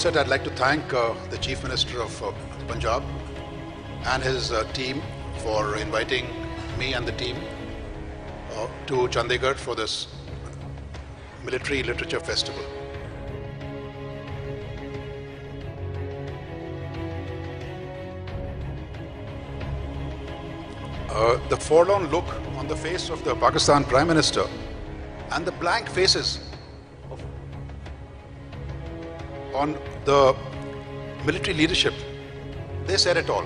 outset, I'd like to thank the Chief Minister of Punjab and his team for inviting me and the team to Chandigarh for this Military Literature Festival. The forlorn look on the face of the Pakistan Prime Minister and the blank faces on the military leadership, they said it all.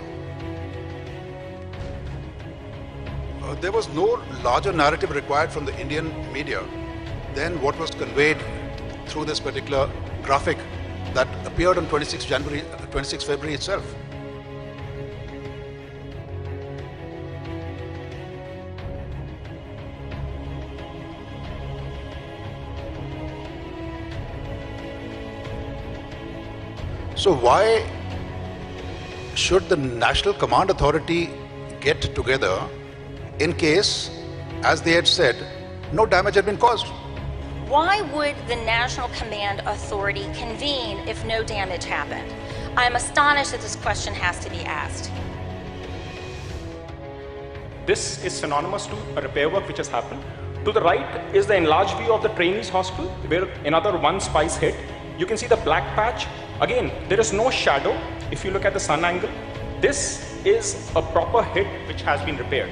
There was no larger narrative required from the Indian media than what was conveyed through this particular graphic that appeared on 26 February itself. So why should the National Command Authority get together in case, as they had said, no damage had been caused? Why would the National Command Authority convene if no damage happened? I'm astonished that this question has to be asked. This is synonymous to a repair work which has happened. To the right is the enlarged view of the trainees hospital where another one spice hit. You can see the black patch. Again, there is no shadow if you look at the sun angle. This is a proper hit which has been repaired.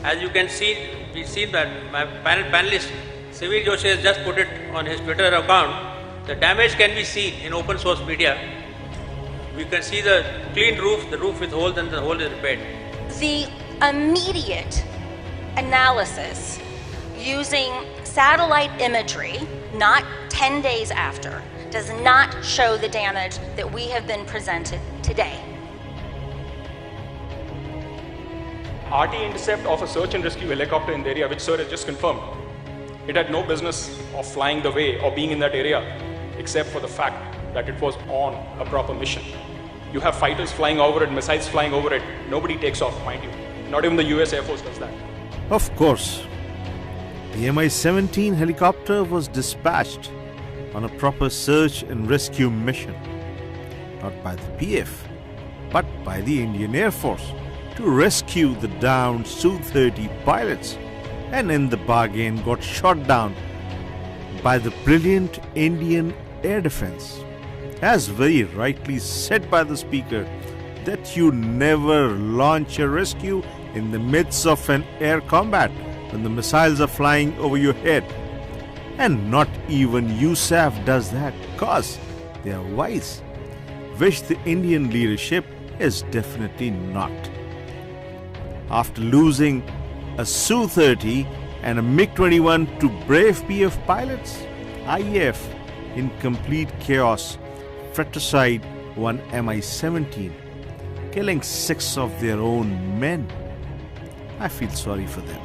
As you can see, we see that my panelist, Sivir Joshi, has just put it on his Twitter account. The damage can be seen in open source media. We can see the clean roof, the roof with holes, and the hole is repaired. The immediate analysis using satellite imagery, not 10 days after, does not show the damage that we have been presented today. RT intercept of a search and rescue helicopter in the area, which sir has just confirmed. It had no business of flying the way or being in that area, except for the fact that it was on a proper mission. You have fighters flying over it, missiles flying over it. Nobody takes off, mind you. Not even the US Air Force does that. Of course, the Mi-17 helicopter was dispatched on a proper search and rescue mission, not by the PF, but by the Indian Air Force to rescue the downed Su-30 pilots, and in the bargain got shot down by the brilliant Indian Air Defence. As very rightly said by the Speaker, that you never launch a rescue in the midst of an air combat when the missiles are flying over your head. And not even USAF does that, cause they are wise, which the Indian leadership is definitely not. After losing a Su-30 and a MiG-21 to brave PF pilots, IAF, in complete chaos, fratricide one Mi-17, killing 6 of their own men. I feel sorry for them.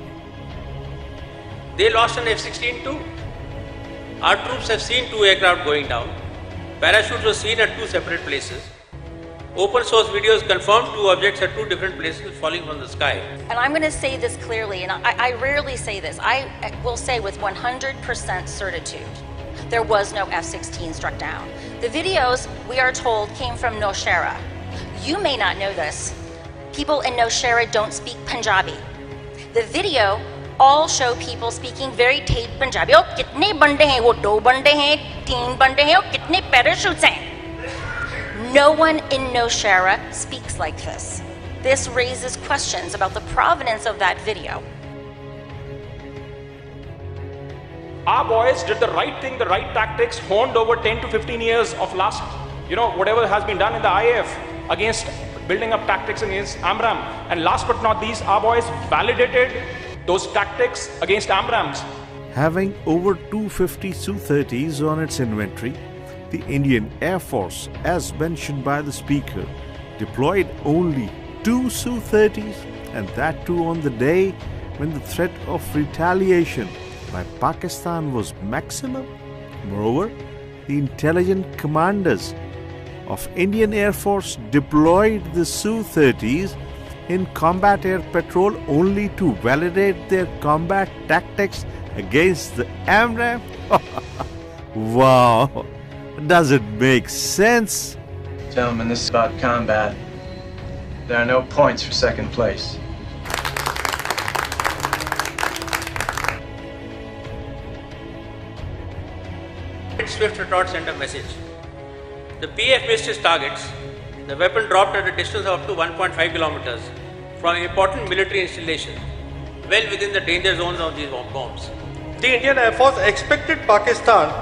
They lost an F-16 too. Our troops have seen 2 aircraft going down. Parachutes were seen at 2 separate places. Open source videos confirmed 2 objects at 2 different places falling from the sky. And I'm going to say this clearly, and I rarely say this. I will say with 100% certitude, there was no F-16 struck down. The videos, we are told, came from Nowshera. You may not know this. People in Nowshera don't speak Punjabi. The video all show people speaking very tame Punjabi. Oh, kitne bande hain? Wo 2 bande hain, 3 bande hain, oh, kitne parachutes hain? No one in Nowshera speaks like this. This raises questions about the provenance of that video. Our boys did the right thing, the right tactics, honed over 10 to 15 years of last, whatever has been done in the IAF against building up tactics against AMRAAM. And last but not least, our boys validated those tactics against AMRAAMs. Having over 250 Su-30s on its inventory, the Indian Air Force, as mentioned by the Speaker, deployed only 2 Su-30s, and that too on the day when the threat of retaliation by Pakistan was maximum. Moreover, the intelligent commanders of Indian Air Force deployed the Su-30s in combat air patrol only to validate their combat tactics against the AMRAAM. Wow! Does it make sense? Gentlemen, this is about combat. There are no points for second place. Swift retort sent a message. The PF missed his targets. The weapon dropped at a distance of up to 1.5 kilometers from important military installations, well within the danger zones of these bombs. The Indian Air Force expected Pakistan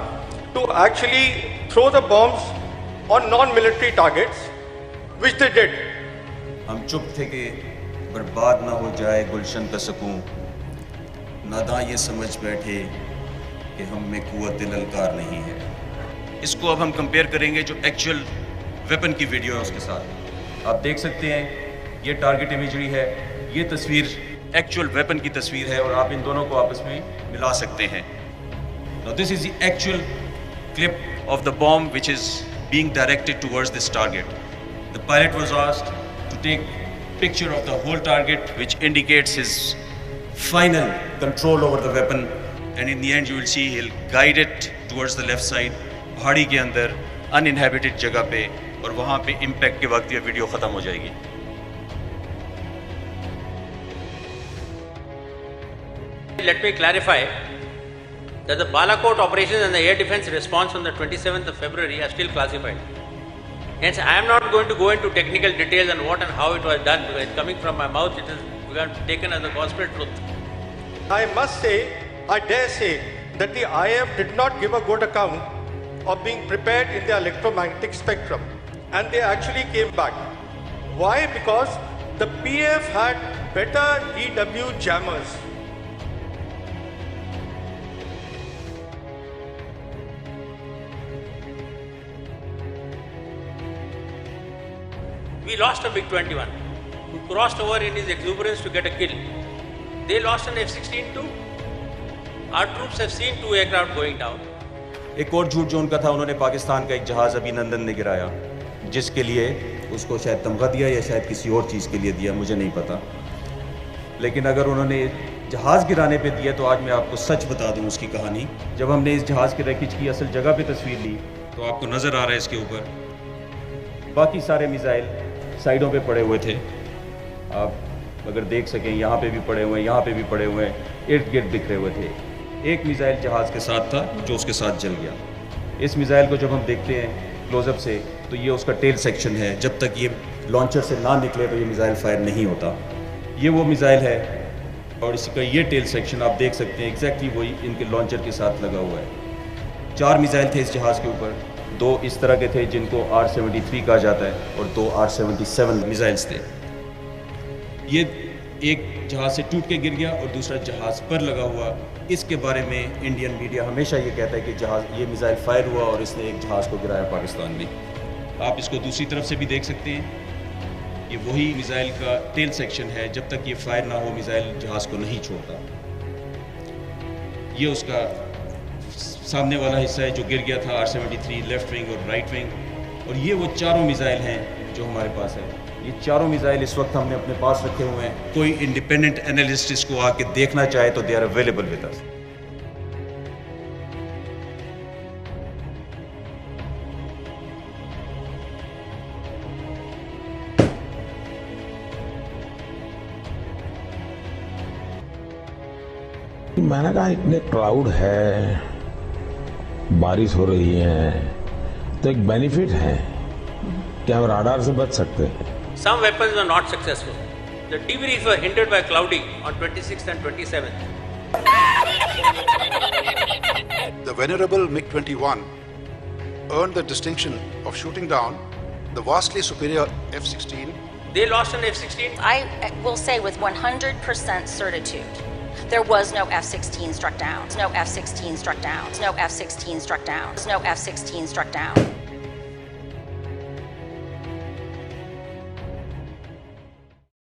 to actually throw the bombs on non-military targets, which they did. हम चुप थे कि बर्बाद ना हो जाए गुलशन का सुकून, नादां ये समझ बैठे कि हम में कुव्वत ललकार नहीं है। इसको अब हम कंपेयर करेंगे जो एक्चुअल वेपन की वीडियो है उसके साथ। आप देख सकते हैं ये टारगेट इमेजरी है, ये तस्वीर एक्चुअल वेपन की तस्वीर है और आप इन दोनों को आपस में मिला सकते हैं। Now this is the actual clip of the bomb which is being directed towards this target. The pilot was asked to take picture of the whole target which indicates his final control over the weapon, and in the end you will see he'll guide it towards the left side, पहाड़ी के अंदर uninhabited जगह पे, और वहाँ पे impact के वक्त ये वीडियो ख़त्म हो जाएगी। Let me clarify that the Balakot operations and the air defense response on the 27th of February are still classified. Hence, I am not going to go into technical details on what and how it was done, because it's coming from my mouth, it is taken as a gospel truth. I must say, I dare say, that the IF did not give a good account of being prepared in the electromagnetic spectrum, and they actually came back. Why? Because the PF had better EW jammers. We lost a MiG-21 who crossed over in his exuberance to get a kill. They lost an F-16 too. Our troops have seen 2 aircraft going down. एक और झूठ जो उनका था, उन्होंने पाकिस्तान का एक जहाज़ अभिनंदन ने गिराया, जिसके लिए उसको शायद तमगा दिया या शायद किसी और चीज़ के लिए दिया, मुझे नहीं पता। लेकिन अगर उन्होंने जहाज़ गिराने पे दिया तो आज मैं आपको सच बता दूं उसकी कहानी। जब हमने इस जहाज़ के रैकेज की असल जगह पे तस्वीर ली तो आपको नज़र आ रहा है इसके ऊपर बाकी सारे मिसाइल साइडों पे पड़े हुए थे। आप अगर देख सकें यहाँ पे भी पड़े हुए हैं, यहाँ पे भी पड़े हुए हैं, इर्द गिर्द बिखरे हुए थे। एक मिसाइल जहाज़ के साथ था जो उसके साथ जल गया। इस मिसाइल को जब हम देखते हैं क्लोजअप से तो ये उसका टेल सेक्शन है। जब तक ये लॉन्चर से ना निकले तो ये मिसाइल फायर नहीं होता। ये वो मिसाइल है और इसका ये टेल सेक्शन आप देख सकते हैं एग्जैक्टली वही इनके लॉन्चर के साथ लगा हुआ है। 4 मिसाइल थे इस जहाज़ के ऊपर, 2 इस तरह के थे जिनको R-73 कहा जाता है और 2 R-77 मिसाइल्स थे। ये एक जहाज़ से टूट के गिर गया और दूसरा जहाज़ पर लगा हुआ। इसके बारे में इंडियन मीडिया हमेशा ये कहता है कि जहाज़ ये मिसाइल फायर हुआ और इसने एक जहाज़ को गिराया पाकिस्तान में। आप इसको दूसरी तरफ से भी देख सकते हैं, ये वही मिसाइल का टेल सेक्शन है। जब तक ये फायर ना हो मिसाइल जहाज़ को नहीं छोड़ता। ये उसका सामने वाला हिस्सा है जो गिर गया था, R-73 लेफ्ट विंग और राइट विंग। और ये वो चारों मिसाइल हैं जो हमारे पास है। ये चारों मिसाइल इस वक्त हमने अपने पास रखे हुए हैं। कोई इंडिपेंडेंट एनालिस्ट इसको आके देखना चाहे तो they are available with us. मैंने कहा इतने क्राउड है, बारिश हो रही है, तो एक बेनिफिट है कि हम राडार से बच सकते हैं। Some weapons were not successful. The debriefs were hindered by cloudy on 26th and 27th. The venerable MiG-21 earned the distinction of shooting down the vastly superior F-16. They lost an F-16. I will say with 100% certitude, there was no F-16 struck down. No F-16 struck down. No F-16 struck down. No F-16 struck down.